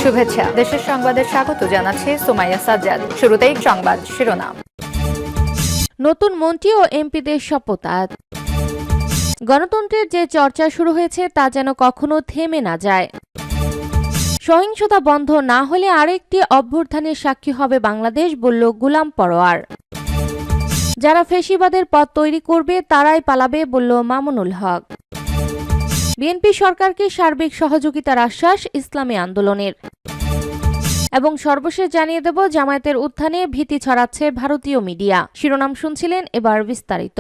শুভেচ্ছা। দেশের সংবাদে স্বাগত জানাচ্ছি সুমাইয়া সাজ্জাদ। শুরুতেই সংবাদ শিরোনাম। নতুন মন্ত্রী ও এমপিদের শপথ আজ। গণতন্ত্রের যে চর্চা শুরু হয়েছে তা যেন কখনো থেমে না যায়। সহিংসতা বন্ধ না হলে আরেকটি অভ্যুত্থানের সাক্ষী হবে বাংলাদেশ, বলল গোলাম পরোয়ার। যারা ফ্যাসিবাদের পথ তৈরি করবে তারাই পালাবে, বলল মামুনুল হক। বিএনপি সরকারকে সার্বিক সহযোগিতার আশ্বাস ইসলামী আন্দোলনের। এবং সর্বশেষ জানিয়ে দেব, জামায়াতের উত্থানে ভীতি ছড়াচ্ছে ভারতীয় মিডিয়া। শিরোনাম শুনছিলেন, এবার বিস্তারিত।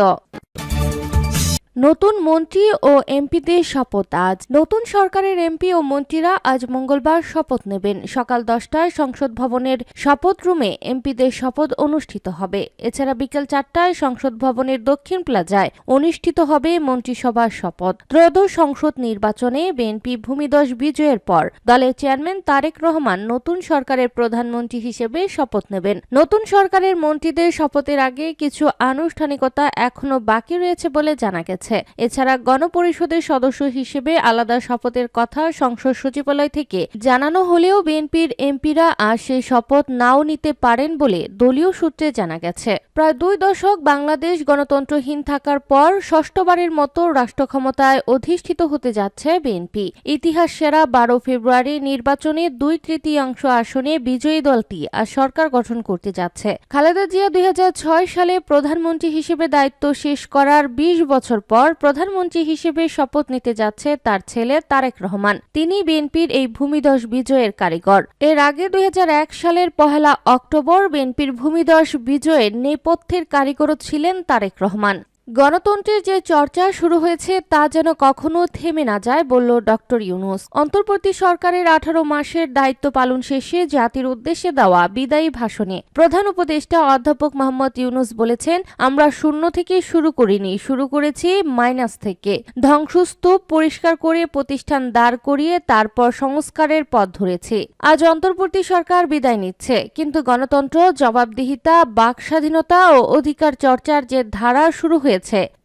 নতুন মন্ত্রী ও এমপিদের শপথ আজ। নতুন সরকারের এমপি ও মন্ত্রীরা আজ মঙ্গলবার শপথ নেবেন। সকাল 10টায় সংসদ ভবনের শপথ রুমে এমপিদের শপথ অনুষ্ঠিত হবে। এছাড়া বিকেল 4টায় সংসদ ভবনের দক্ষিণ প্লাজায় অনুষ্ঠিত হবে মন্ত্রিসভার শপথ। ত্রয়োদশ সংসদ নির্বাচনে বিএনপি ভূমিধস বিজয়ের পর দলের চেয়ারম্যান তারেক রহমান নতুন সরকারের প্রধানমন্ত্রী হিসেবে শপথ নেবেন। নতুন সরকারের মন্ত্রীদের শপথের আগে কিছু আনুষ্ঠানিকতা এখনো বাকি রয়েছে বলে জানা গেছে। এছাড়া গণপরিষদের সদস্য হিসেবে আলাদা শপথের কথা সংসদ সচিবালয় থেকে জানানো হলেও বিএনপির এমপিরা আজ সেই শপথ নাও নিতে পারেন বলে দলীয় সূত্রে জানা গেছে। প্রায় 2 দশক বাংলাদেশ গণতন্ত্রহীন থাকার পর ষষ্ঠবারের মতো রাষ্ট্র ক্ষমতায় অধিষ্ঠিত হতে যাচ্ছে বিএনপি। ইতিহাস সেরা 12 ফেব্রুয়ারি নির্বাচনে 2/3 আসনে বিজয়ী দলটি আজ সরকার গঠন করতে যাচ্ছে। খালেদা জিয়া 2006 সালে প্রধানমন্ত্রী হিসেবে দায়িত্ব শেষ করার 20 বছর পর প্রধানমন্ত্রী হিসেবে শপথ নিতে যাচ্ছে তার ছেলে তারেক রহমান। তিনি বিএনপির এই ভূমিধস বিজয়ের কারিগর। এর আগে 2001 সালের 1 অক্টোবর বিএনপির ভূমিধস বিজয়ের নেপথ্যের কারিগরও ছিলেন তারেক রহমান। গণতন্ত্রের যে চর্চা শুরু হয়েছে তা যেন কখনো থেমে না যায়, বলল ডক্টর ইউনূস। অন্তর্বর্তী সরকারের 18 মাসের দায়িত্ব পালন শেষে জাতির উদ্দেশ্যে দেওয়া বিদায়ী ভাষণে প্রধান উপদেষ্টা অধ্যাপক মোহাম্মদ ইউনূস বলেছেন, আমরা শূন্য থেকে শুরু করিনি, শুরু করেছি মাইনাস থেকে। ধ্বংসস্তূপ পরিষ্কার করে প্রতিষ্ঠান দাঁড় করিয়ে তারপর সংস্কারের পথ ধরেছি। আজ অন্তর্বর্তী সরকার বিদায় নিচ্ছে, কিন্তু গণতন্ত্র, জবাবদিহিতা, বাক স্বাধীনতা ও অধিকার চর্চার যে ধারা শুরু হয়েছে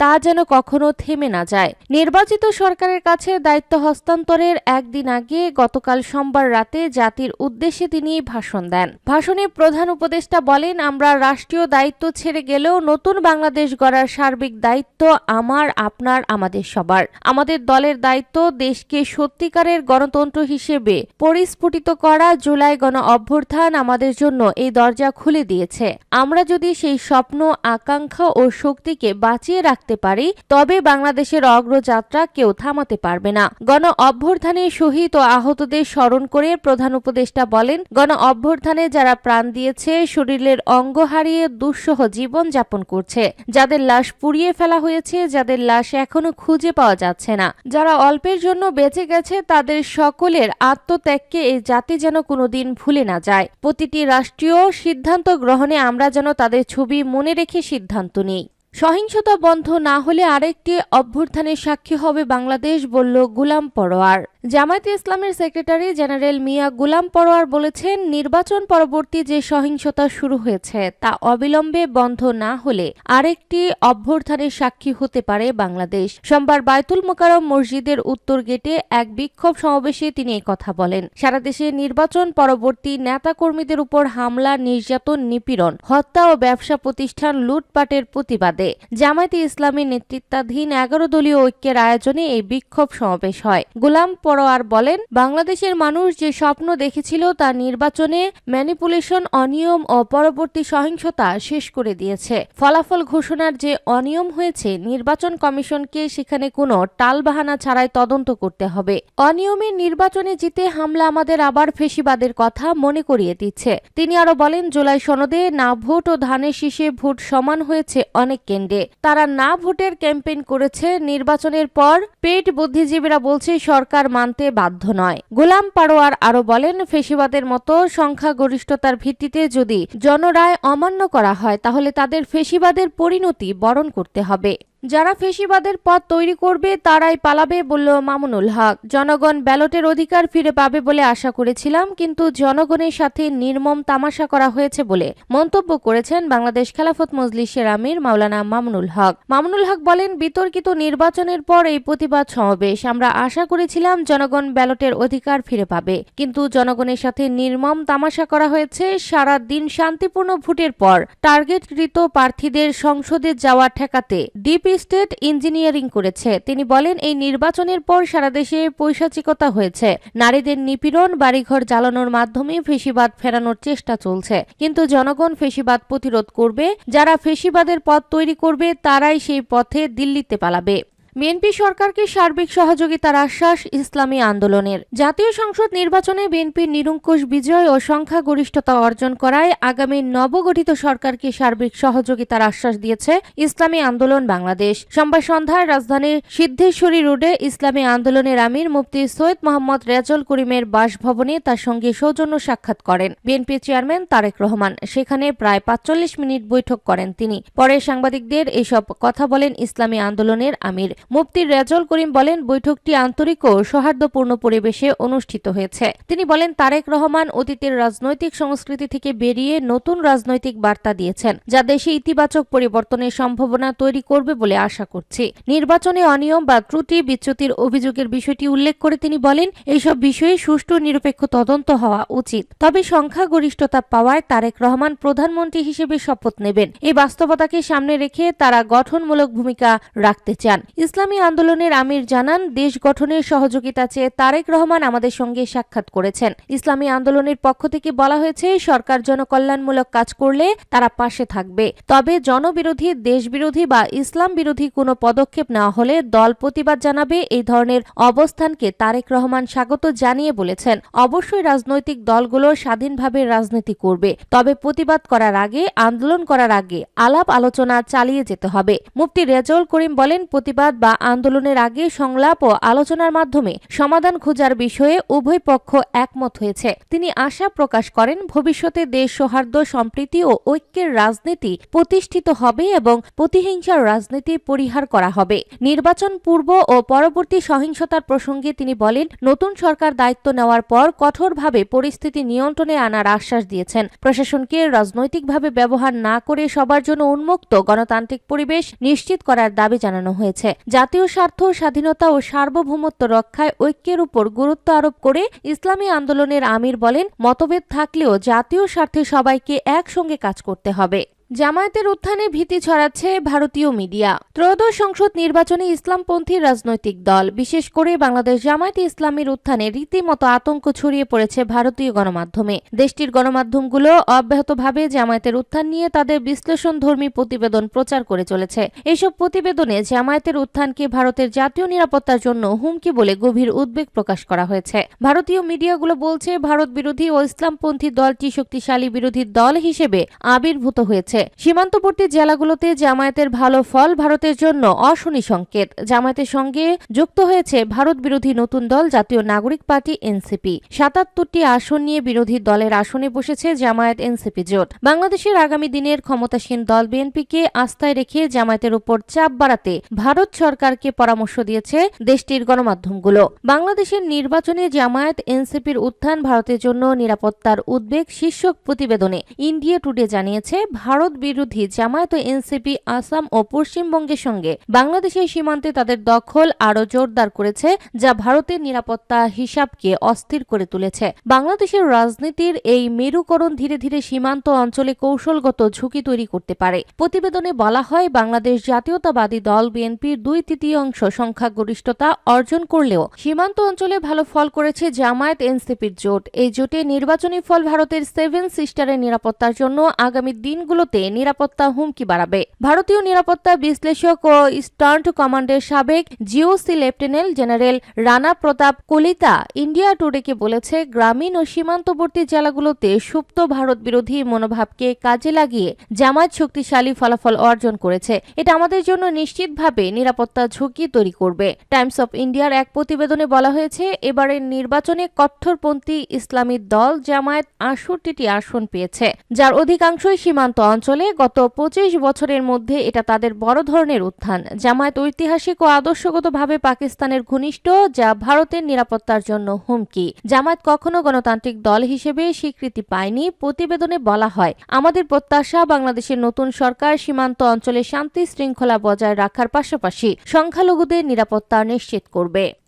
তা যেন কখনো থেমে না যায়। নির্বাচিত সরকারের কাছে দায়িত্ব হস্তান্তরের একদিন আগে গতকাল সোমবার রাতে জাতির উদ্দেশ্যে তিনি ভাষণ দেন। ভাষণে প্রধান উপদেষ্টা বলেন, আমরা রাষ্ট্রীয় দায়িত্ব ছেড়ে গেলেও নতুন বাংলাদেশ গড়ার সার্বিক দায়িত্ব আমার, আপনার, আমাদের সবার। আমাদের দলের দায়িত্ব দেশকে সত্যিকারের গণতন্ত্র হিসেবে পরিস্ফুটিত করা। জুলাই গণ অভ্যুত্থান আমাদের জন্য এই দরজা খুলে দিয়েছে। আমরা যদি সেই স্বপ্ন, আকাঙ্ক্ষা ও শক্তিকে বাঁচিয়ে রাখতে পারি তবে বাংলাদেশের অগ্রযাত্রা কেউ থামাতে পারবে না। গণ অভ্যুত্থানে শহীদ ও আহতদের স্মরণ করে প্রধান উপদেষ্টা বলেন, গণ অভ্যুত্থানে যারা প্রাণ দিয়েছে, শরীরের অঙ্গ হারিয়ে দুঃসহ জীবন যাপন করছে, যাদের লাশ পুড়িয়ে ফেলা হয়েছে, যাদের লাশ এখনো খুঁজে পাওয়া যাচ্ছে না, যারা অল্পের জন্য বেঁচে গেছে, তাদের সকলের আত্মত্যাগকে এই জাতি যেন কোনোদিন ভুলে না যায়। প্রতিটি রাষ্ট্রীয় সিদ্ধান্ত গ্রহণে আমরা যেন তাদের ছবি মনে রেখে সিদ্ধান্ত নিই। সহিংসতা বন্ধ না হলে আরেকটি অভ্যুত্থানের সাক্ষী হবে বাংলাদেশ, বলল গোলাম পরোয়ার। জামায়াতে ইসলামের সেক্রেটারি জেনারেল মিয়া গোলাম পরোয়ার বলেছেন, নির্বাচন পরবর্তী যে সহিংসতা শুরু হয়েছে তা অবিলম্বে বন্ধ না হলে আরেকটি অভ্যুত্থানের সাক্ষী হতে পারে বাংলাদেশ। সোমবার বায়তুল মোকাররম মসজিদের উত্তর গেটে এক বিক্ষোভ সমাবেশে তিনি কথা বলেন। সারা দেশে নির্বাচন পরবর্তী নেতাকর্মীদের উপর হামলা, নির্যাতন, নিপীড়ন, হত্যা ও ব্যবসা প্রতিষ্ঠান লুটপাটের প্রতিবাদে জামায়াতে ইসলামীর নেতৃত্বাধীন 11 দলীয় ঐক্যের আয়োজনে এই বিক্ষোভ সমাবেশ হয়। গোলাম পরোয়ার বলেন, বাংলাদেশের মানুষ যে স্বপ্ন দেখেছিল তা নির্বাচনে ম্যানিপুলেশন, অনিয়ম ও পরবর্তী সহিংসতা শেষ করে দিয়েছে। ফলাফল ঘোষণার যে অনিয়ম হয়েছে, নির্বাচন কমিশনকে সেখানে কোনো টালবাহানা ছাড়াই তদন্ত করতে হবে। অনিয়মের নির্বাচনে জিতে হামলা আমাদের আবার ফ্যাসিবাদের কথা মনে করিয়ে দিচ্ছে। তিনি আরো বলেন, জুলাই সনদে না ভোট ও ধানের শীষে ভোট সমান হয়েছে অনেক কেন্দ্রে। তারা না ভোটের ক্যাম্পেইন করেছে। নির্বাচনের পর পেট বুদ্ধিজীবীরা বলছে সরকার মানতে বাধ্য নয়। গোলাম পরোয়ার আরো বলেন, ফ্যাসিবাদের মতো সংখ্যাগরিষ্ঠতার ভিত্তিতে যদি জনরায় অমান্য করা হয় তাহলে তাদের ফ্যাসিবাদের পরিণতি বরণ করতে হবে। যারা ফেসিবাদের পথ তৈরি করবে তারাই পালাবে, বলল মামুনুল হক। জনগণ ব্যালটের অধিকার ফিরে পাবে বলে আশা করেছিলাম, কিন্তু জনগণের সাথে নির্মম তামাশা করা হয়েছে বলে মন্তব্য করেছেন বাংলাদেশ খেলাফত মজলিসের আমির মাওলানা মামুনুল হক। মামুনুল হক বলেন, বিতর্কিত নির্বাচনের পর এই প্রতিবাদ সমাবেশ। আমরা আশা করেছিলাম জনগণ ব্যালটের অধিকার ফিরে পাবে, কিন্তু জনগণের সাথে নির্মম তামাশা করা হয়েছে। সারা দিন শান্তিপূর্ণ ভোটের পর টার্গেটকৃত প্রার্থীদের সংসদে যাওয়া ঠেকাতে ডিপ স্টেট ইঞ্জিনিয়ারিং করেছে। তিনি বলেন, এই নির্বাচনের পর সারা দেশে পৈশাচিকতা হয়েছে। নারীদের নিপীড়ন, বাড়িঘর জ্বালানোর মাধ্যমে ফেসিবাদ ফেরানোর চেষ্টা চলছে, কিন্তু জনগণ ফেসিবাদ প্রতিরোধ করবে। যারা ফেসিবাদের পথ তৈরি করবে তারাই সেই পথে দিল্লিতে পালাবে। বিএনপি সরকারকে সার্বিক সহযোগিতার আশ্বাস ইসলামী আন্দোলনের। জাতীয় সংসদ নির্বাচনে বিএনপির নিরঙ্কুশ বিজয় ও সংখ্যাগরিষ্ঠতা অর্জন করায় আগামী নবগঠিত সরকারকে সার্বিক সহযোগিতার আশ্বাস দিয়েছে ইসলামী আন্দোলন বাংলাদেশ। সোমবার সন্ধ্যায় রাজধানীর সিদ্ধেশ্বরী রোডে ইসলামী আন্দোলনের আমির মুফতি সৈয়দ মোহাম্মদ রেজাউল করিমের বাসভবনে তার সঙ্গে সৌজন্য সাক্ষাৎ করেন বিএনপি চেয়ারম্যান তারেক রহমান। সেখানে প্রায় ৪৫ মিনিট বৈঠক করেন তিনি। পরে সাংবাদিকদের এসব কথা বলেন ইসলামী আন্দোলনের আমির মুফতি রেজাউল করিম। বলেন, বৈঠকটি আন্তরিক ও সৌহার্দ্যপূর্ণ পরিবেশে অনুষ্ঠিত হয়েছে। তিনি বলেন, তারেক রহমান অতীতের রাজনৈতিক সংস্কৃতি থেকে বেরিয়ে নতুন রাজনৈতিক বার্তা দিয়েছেন, যা দেশে ইতিবাচক পরিবর্তনের সম্ভাবনা তৈরি করবে বলে আশা করছি। নির্বাচনে অনিয়ম বা ত্রুটি বিচ্যুতির অভিযোগের বিষয়টি উল্লেখ করে তিনি বলেন, এইসব বিষয়ে সুষ্ঠু নিরপেক্ষ তদন্ত হওয়া উচিত। তবে সংখ্যাগরিষ্ঠতা পাওয়ায় তারেক রহমান প্রধানমন্ত্রী হিসেবে শপথ নেবেন। এই বাস্তবতাকে সামনে রেখে তারা গঠনমূলক ভূমিকা রাখতে চান। ইসলামী আন্দোলনের আমির জানান, দেশ গঠনের সহযোগিতা চেয়ে তারেক রহমান আমাদের সঙ্গে সাক্ষাৎ করেছেন। ইসলামী আন্দোলনের পক্ষ থেকে বলা হয়েছে, সরকার জনকল্যাণমূলক কাজ করলে তারা পাশে থাকবে। তবে জনবিরোধী, দেশবিরোধী বা ইসলাম বিরোধী কোনো পদক্ষেপ নেওয়া হলে দল প্রতিবাদ জানাবে। এই ধরনের অবস্থানকে তারেক রহমান স্বাগত জানিয়ে বলেছেন, অবশ্যই রাজনৈতিক দলগুলো স্বাধীনভাবে রাজনীতি করবে, তবে প্রতিবাদ করার আগে, আন্দোলন করার আগে আলাপ আলোচনা চালিয়ে যেতে হবে। মুফতি রেজাউল করিম বলেন, প্রতিবাদ বা আন্দোলনের আগে সংলাপ ও আলোচনার মাধ্যমে সমাধান খোঁজার বিষয়ে উভয় পক্ষ একমত হয়েছে। তিনি আশা প্রকাশ করেন, ভবিষ্যতে দেশ সৌহার্দ্য, সম্প্রীতি ও ঐক্যের রাজনীতি প্রতিষ্ঠিত হবে এবং প্রতিহিংসার রাজনীতি পরিহার করা হবে। নির্বাচন পূর্ব ও পরবর্তী সহিংসতার প্রসঙ্গে তিনি বলেন, নতুন সরকার দায়িত্ব নেওয়ার পর কঠোরভাবে পরিস্থিতি নিয়ন্ত্রণে আনার আশ্বাস দিয়েছেন। প্রশাসনকে রাজনৈতিকভাবে ব্যবহার না করে সবার জন্য উন্মুক্ত গণতান্ত্রিক পরিবেশ নিশ্চিত করার দাবি জানানো হয়েছে। জাতীয় স্বার্থ, স্বাধীনতা ও সার্বভৌমত্ব রক্ষায় ঐক্যের উপর গুরুত্ব আরোপ করে ইসলামী আন্দোলনের আমির বলেন, মতভেদ থাকলেও জাতীয় স্বার্থে সবাইকে একসঙ্গে কাজ করতে হবে। জামায়াতের উত্থানে ভীতি ছড়াচ্ছে ভারতীয় মিডিয়া। ত্রয়োদশ সংসদ নির্বাচনে ইসলামপন্থী রাজনৈতিক দল, বিশেষ করে বাংলাদেশ জামায়াতে ইসলামীর উত্থানে রীতিমতো আতঙ্ক ছড়িয়ে পড়েছে ভারতীয় গণমাধ্যমে। দেশটির গণমাধ্যমগুলো অব্যাহতভাবে জামায়াতের উত্থান নিয়ে তাদের বিশ্লেষণধর্মী প্রতিবেদন প্রচার করে চলেছে। এসব প্রতিবেদনে জামায়াতের উত্থানকে ভারতের জাতীয় নিরাপত্তার জন্য হুমকি বলে গভীর উদ্বেগ প্রকাশ করা হয়েছে। ভারতীয় মিডিয়াগুলো বলছে, ভারত বিরোধী ও ইসলামপন্থী দলটি শক্তিশালী বিরোধী দল হিসেবে আবির্ভূত হয়েছে। সীমান্তবর্তী জেলাগুলোতে জামায়াতের ভালো ফল ভারতের জন্য অশনি সংকেত। জামায়াতের সঙ্গে যুক্ত হয়েছে ভারত বিরোধী নতুন দল জাতীয় নাগরিক পার্টি এনসিপি। ৭৭টি আসন নিয়ে বিরোধী দলের আসনে বসেছে জামায়াত এনসিপি জোট। বাংলাদেশের আগামী দিনের ক্ষমতাসীন দল বিএনপিকে আস্থায় রেখে জামায়াতের উপর চাপ বাড়াতে ভারত সরকারকে পরামর্শ দিয়েছে দেশটির গণমাধ্যমগুলো। বাংলাদেশের নির্বাচনে জামায়াত এনসিপির উত্থান ভারতের জন্য নিরাপত্তার উদ্বেগ শীর্ষক প্রতিবেদনে ইন্ডিয়া টুডে জানিয়েছে, ভারত বিরোধী জামায়াত ও এনসিপি আসাম ও পশ্চিমবঙ্গের সঙ্গে বাংলাদেশের সীমান্তে তাদের দখল আরও জোরদার করেছে, যা ভারতের নিরাপত্তা হিসাবকে অস্থির করে তুলেছে। বাংলাদেশের রাজনীতির এই মেরুকরণ ধীরে ধীরে সীমান্ত অঞ্চলে কৌশলগত ঝুঁকি তৈরি করতে পারে। প্রতিবেদনে বলা হয়, বাংলাদেশ জাতীয়তাবাদী দল বিএনপির ২/৩ সংখ্যাগরিষ্ঠতা অর্জন করলেও সীমান্ত অঞ্চলে ভালো ফল করেছে জামায়াত এনসিপির জোট। এই জোটে নির্বাচনী ফল ভারতের 7 সিস্টারের নিরাপত্তার জন্য আগামী দিনগুলোতে নিরাপত্তা হুমকি বাড়াবে। ভারতীয় নিরাপত্তা বিশ্লেষক ও ইস্টার্ন কমান্ডের সাবেক জিওসি লেফটেন্যান্ট জেনারেল রানা প্রতাপ কলিতা ইন্ডিয়া টুডেকে বলেছে, গ্রামীণ ও সীমান্তবর্তী জেলাগুলোতে সুপ্ত ভারত বিরোধী মনোভাবকে কাজে লাগিয়ে জামায়াত শক্তিশালী ফলাফল অর্জন করেছে। এটা আমাদের জন্য নিশ্চিতভাবে নিরাপত্তা ঝুঁকি তৈরি করবে। টাইমস অফ ইন্ডিয়ার এক প্রতিবেদনে বলা হয়েছে, এবারের নির্বাচনে কট্টরপন্থী ইসলামী দল জামায়াত ৬৮টি আসন পেয়েছে, যার অধিকাংশই সীমান্ত অঞ্চল অঞ্চলে গত 25 বছরের মধ্যে এটা তাদের বড় ধরনের উত্থান। জামায়াত ঐতিহাসিক ও আদর্শগতভাবে পাকিস্তানের ঘনিষ্ঠ, যা ভারতের নিরাপত্তার জন্য হুমকি। জামায়াত কখনো গণতান্ত্রিক দল হিসেবে স্বীকৃতি পায়নি। প্রতিবেদনে বলা হয়, আমাদের প্রত্যাশা বাংলাদেশের নতুন সরকার সীমান্ত অঞ্চলে শান্তি শৃঙ্খলা বজায় রাখার পাশাপাশি সংখ্যালঘুদের নিরাপত্তা নিশ্চিত করবে।